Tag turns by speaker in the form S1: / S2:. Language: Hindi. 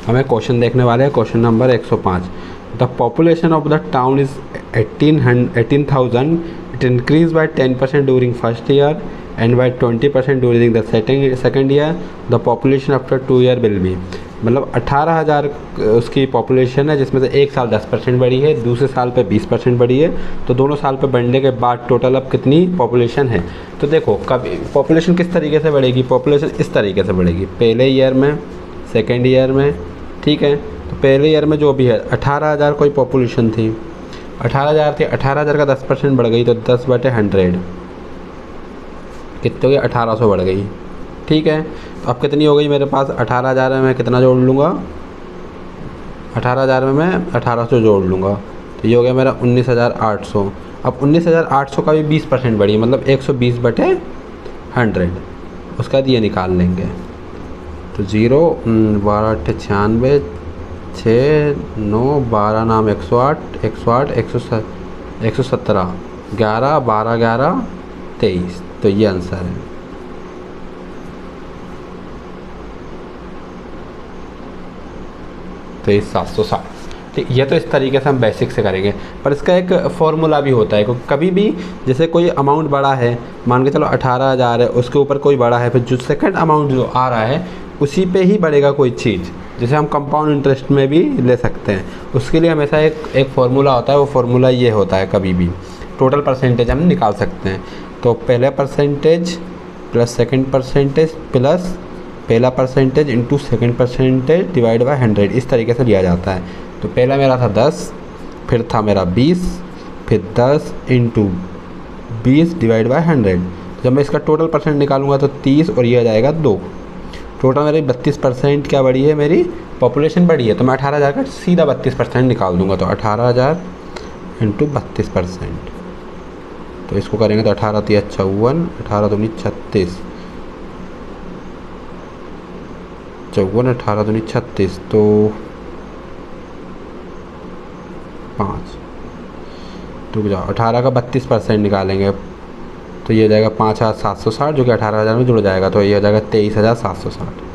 S1: हमें क्वेश्चन देखने वाले हैं, question number 105। The population of the town is 18,000, it increase by 10% during first year and by 20% during the second year. The population after 2 year will be, मतलब 18,000 उसकी पॉपुलेशन है, जिसमें से एक साल 10% बढ़ी है, दूसरे साल पे 20% बढ़ी है, तो दोनों साल पे बढ़ने के बाद टोटल अब कितनी पॉपुलेशन है। तो देखो कभी पॉपुलेशन किस तरीके से बढ़ेगी, पॉपुलेशन इस तरीके से बढ़ेगी, पहले ईयर में, सेकेंड ईयर में, ठीक है। तो पहले ईयर में जो भी है 18,000 कोई पॉपुलेशन थी, 18,000 थी, 18,000 का 10% बढ़ गई तो 10/100 कितने हो गई, 1800 बढ़ गई, ठीक है। तो अब कितनी हो गई मेरे पास, 18,000 में मैं कितना जोड़ लूँगा, 18,000 में मैं 1800 जोड़ लूँगा, तो ये हो गया मेरा 19,800। अब 19,800 का भी 20% बढ़ी, मतलब 120/100, उसका ये निकाल लेंगे। तो 0 12 8 96 6 9 12 नाम 108 108 117 11 12 11 23, तो ये आंसर है। तो ये 760, ठीक। ये तो इस तरीके से हम बेसिक से करेंगे, पर इसका एक फॉर्मूला भी होता है। कभी भी जैसे कोई अमाउंट बड़ा है, मान के चलो 18,000 है, उसके ऊपर कोई बड़ा है, फिर जो सेकंड अमाउंट जो आ रहा है उसी पे ही बढ़ेगा कोई चीज़, जैसे हम कंपाउंड इंटरेस्ट में भी ले सकते हैं। उसके लिए हमेशा एक फार्मूला होता है, वो फार्मूला ये होता है, कभी भी टोटल परसेंटेज हम निकाल सकते हैं। तो पहले percentage plus second percentage plus पहला percentage into second percentage divide by 100, इस तरीके से लिया जाता है। तो पहला मेरा था 10, फिर था मेरा 20, फिर 10 इंटू 20 डिवाइड बाय 100। जब मैं इसका टोटल परसेंट निकालूंगा तो 30 और ये आ जाएगा 2। टोटल मेरी 32% क्या बढ़ी है, मेरी पॉपुलेशन बढ़ी है। तो मैं 18,000 का सीधा 32% निकाल दूंगा, तो 18,000 इंटू 32%। तो इसको करेंगे तो 18 3 54, 18 दूनी 36, 54 18 दूनी 36, तो 5 रुक जाओ, 18 का 32% निकालेंगे तो ये हो जाएगा 5,760, जो कि 18,000 में जुड़ जाएगा, तो ये हो जाएगा 23,760।